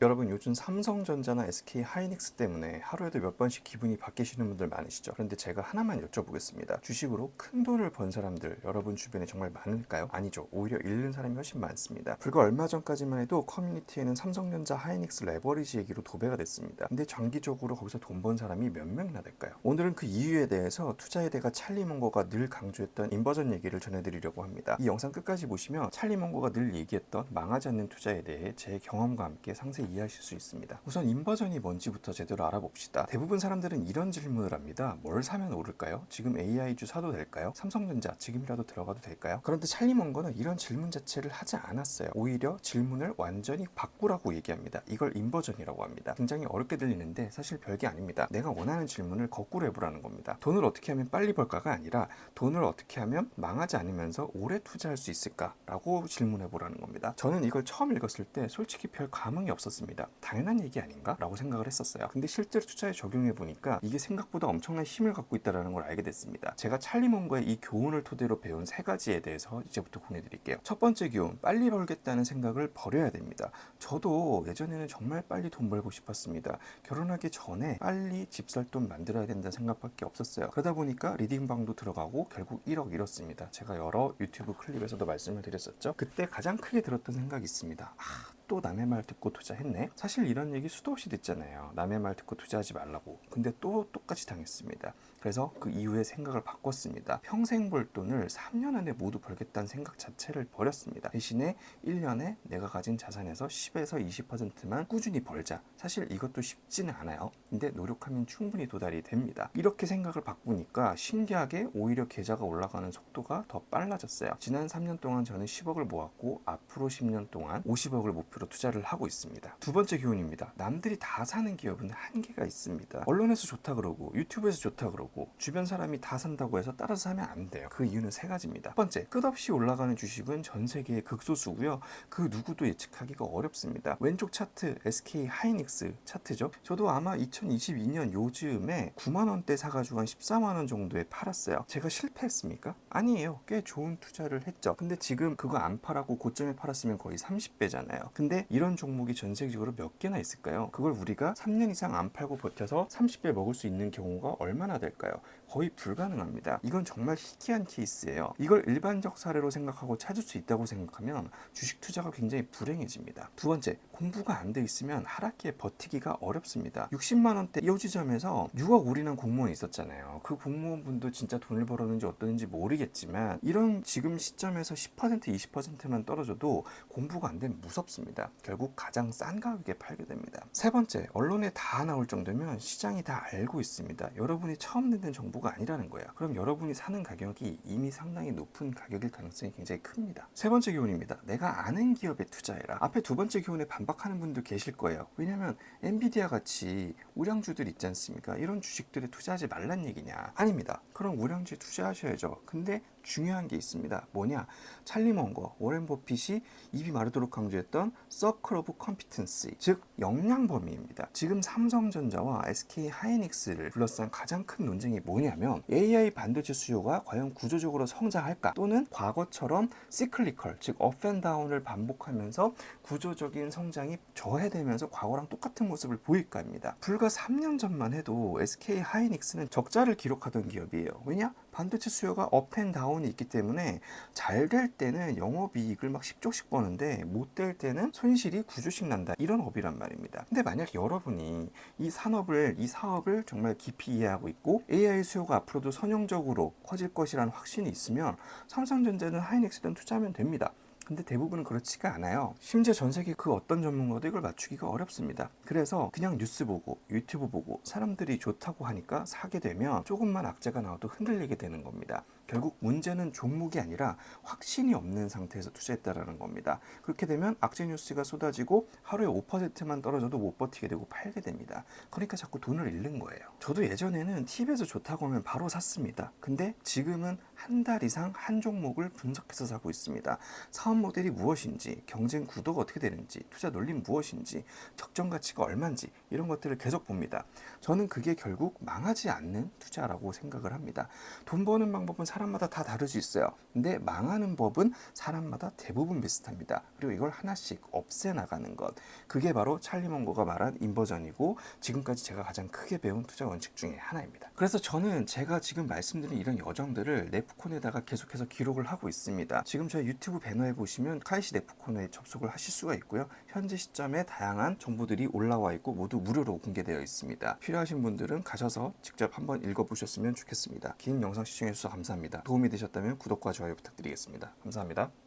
여러분, 요즘 삼성전자나 SK 하이닉스 때문에 하루에도 몇 번씩 기분이 바뀌시는 분들 많으시죠? 그런데 제가 하나만 여쭤보겠습니다. 주식으로 큰 돈을 번 사람들 여러분 주변에 정말 많을까요? 아니죠. 오히려 잃는 사람이 훨씬 많습니다. 불과 얼마 전까지만 해도 커뮤니티에는 삼성전자 하이닉스 레버리지 얘기로 도배가 됐습니다. 근데 장기적으로 거기서 돈 번 사람이 몇 명이나 될까요? 오늘은 그 이유에 대해서 투자에 대가 찰리 먼거가 늘 강조했던 인버전 얘기를 전해드리려고 합니다. 이 영상 끝까지 보시면 찰리 먼거가 늘 얘기했던 망하지 않는 투자에 대해 제 경험과 함께 상세히 이해하실 수 있습니다. 우선 인버전이 뭔지부터 제대로 알아봅시다. 대부분 사람들은 이런 질문을 합니다. 뭘 사면 오를까요? 지금 AI주 사도 될까요? 삼성전자 지금이라도 들어가도 될까요? 그런데 찰리 먼거는 이런 질문 자체를 하지 않았어요. 오히려 질문을 완전히 바꾸라고 얘기합니다. 이걸 인버전이라고 합니다. 굉장히 어렵게 들리는데 사실 별게 아닙니다. 내가 원하는 질문을 거꾸로 해보라는 겁니다. 돈을 어떻게 하면 빨리 벌까가 아니라 돈을 어떻게 하면 망하지 않으면서 오래 투자할 수 있을까? 라고 질문해보라는 겁니다. 저는 이걸 처음 읽었을 때 솔직히 별 감흥이 없었습니다. 당연한 얘기 아닌가? 라고 생각을 했었어요. 근데 실제로 투자에 적용해보니까 이게 생각보다 엄청난 힘을 갖고 있다는 걸 알게 됐습니다. 제가 찰리 먼거의 이 교훈을 토대로 배운 세 가지에 대해서 이제부터 공유해드릴게요. 첫 번째 교훈, 빨리 벌겠다는 생각을 버려야 됩니다. 저도 예전에는 정말 빨리 돈 벌고 싶었습니다. 결혼하기 전에 빨리 집 살 돈 만들어야 된다는 생각밖에 없었어요. 그러다 보니까 리딩방도 들어가고 결국 1억 잃었습니다. 제가 여러 유튜브 클립에서도 말씀을 드렸었죠. 그때 가장 크게 들었던 생각이 있습니다. 또 남의 말 듣고 투자했네? 사실 이런 얘기 수도 없이 듣잖아요. 남의 말 듣고 투자하지 말라고. 근데 또 똑같이 당했습니다. 그래서 그 이후에 생각을 바꿨습니다. 평생 벌 돈을 3년 안에 모두 벌겠다는 생각 자체를 버렸습니다. 대신에 1년에 내가 가진 자산에서 10에서 20%만 꾸준히 벌자. 사실 이것도 쉽지는 않아요. 근데 노력하면 충분히 도달이 됩니다. 이렇게 생각을 바꾸니까 신기하게 오히려 계좌가 올라가는 속도가 더 빨라졌어요. 지난 3년 동안 저는 10억을 모았고 앞으로 10년 동안 50억을 목표로 투자를 하고 있습니다. 두 번째 교훈입니다. 남들이 다 사는 기업은 한계가 있습니다. 언론에서 좋다 그러고 유튜브에서 좋다 그러고 주변 사람이 다 산다고 해서 따라서 사면 안 돼요. 그 이유는 세 가지입니다. 첫 번째, 끝없이 올라가는 주식은 전 세계의 극소수고요. 그 누구도 예측하기가 어렵습니다. 왼쪽 차트 SK 하이닉스 차트죠. 저도 아마 2022년 요즘에 9만원대 사가지고 한 14만원 정도에 팔았어요. 제가 실패했습니까? 아니에요. 꽤 좋은 투자를 했죠. 근데 지금 그거 안 팔았고 고점에 팔았으면 거의 30배잖아요. 근데 이런 종목이 전 세계적으로 몇 개나 있을까요? 그걸 우리가 3년 이상 안 팔고 버텨서 30배 먹을 수 있는 경우가 얼마나 될까요? 거의 불가능합니다. 이건 정말 희귀한 케이스예요. 이걸 일반적 사례로 생각하고 찾을 수 있다고 생각하면 주식 투자가 굉장히 불행해집니다. 두 번째, 공부가 안 돼 있으면 하락기에 버티기가 어렵습니다. 60만원대 이호지점에서 6억 올인한 공무원이 있었잖아요. 그 공무원분도 진짜 돈을 벌었는지 어떠는지 모르겠지만 이런 지금 시점에서 10% 20%만 떨어져도 공부가 안 되면 무섭습니다. 결국 가장 싼 가격에 팔게 됩니다. 세 번째, 언론에 다 나올 정도면 시장이 다 알고 있습니다. 여러분이 처음 듣는 정보가 아니라는 거예요. 그럼 여러분이 사는 가격이 이미 상당히 높은 가격일 가능성이 굉장히 큽니다. 세 번째 교훈입니다. 내가 아는 기업에 투자해라. 앞에 두 번째 교훈에 반박하는 분들 계실 거예요. 왜냐면 엔비디아 같이 우량주들 있지 않습니까? 이런 주식들에 투자하지 말란 얘기냐? 아닙니다. 그럼 우량주에 투자하셔야죠. 근데 중요한 게 있습니다. 뭐냐? 찰리 먼거, 워렌 버핏이 입이 마르도록 강조했던 서클 오브 컴피턴시, 즉 역량 범위입니다. 지금 삼성전자와 SK 하이닉스를 둘러싼 가장 큰 논쟁이 뭐냐면 AI 반도체 수요가 과연 구조적으로 성장할까? 또는 과거처럼 시클리컬, 즉 업앤다운을 반복하면서 구조적인 성장이 저해되면서 과거랑 똑같은 모습을 보일까입니다. 불과 3년 전만 해도 SK 하이닉스는 적자를 기록하던 기업이에요. 왜냐? 반도체 수요가 업앤다운이 있기 때문에 잘 될 때는 영업이익을 막 10조씩 버는데 못 될 때는 손실이 9조씩 난다. 이런 업이란 말입니다. 근데 만약 여러분이 이 사업을 정말 깊이 이해하고 있고 AI 수요가 앞으로도 선형적으로 커질 것이라는 확신이 있으면 삼성전자는 하이닉스든 투자하면 됩니다. 근데 대부분은 그렇지가 않아요. 심지어 전 세계 그 어떤 전문가도 이걸 맞추기가 어렵습니다. 그래서 그냥 뉴스 보고 유튜브 보고 사람들이 좋다고 하니까 사게 되면 조금만 악재가 나와도 흔들리게 되는 겁니다. 결국 문제는 종목이 아니라 확신이 없는 상태에서 투자했다라는 겁니다. 그렇게 되면 악재 뉴스가 쏟아지고 하루에 5%만 떨어져도 못 버티게 되고 팔게 됩니다. 그러니까 자꾸 돈을 잃는 거예요. 저도 예전에는 TV에서 좋다고 하면 바로 샀습니다. 근데 지금은 한 달 이상 한 종목을 분석해서 사고 있습니다. 사업 모델이 무엇인지, 경쟁 구도가 어떻게 되는지, 투자 논리는 무엇인지, 적정 가치가 얼마인지 이런 것들을 계속 봅니다. 저는 그게 결국 망하지 않는 투자라고 생각을 합니다. 돈 버는 방법은 사람마다 다 다를 수 있어요. 근데 망하는 법은 사람마다 대부분 비슷합니다. 그리고 이걸 하나씩 없애나가는 것, 그게 바로 찰리 먼거가 말한 인버전이고 지금까지 제가 가장 크게 배운 투자 원칙 중에 하나입니다. 그래서 저는 제가 지금 말씀드린 이런 여정들을 네프콘에다가 계속해서 기록을 하고 있습니다. 지금 저희 유튜브 배너에 보시면 카이시 네프콘에 접속을 하실 수가 있고요. 현재 시점에 다양한 정보들이 올라와 있고 모두 무료로 공개되어 있습니다. 필요하신 분들은 가셔서 직접 한번 읽어보셨으면 좋겠습니다. 긴 영상 시청해주셔서 감사합니다. 도움이 되셨다면 구독과 좋아요 부탁드리겠습니다. 감사합니다.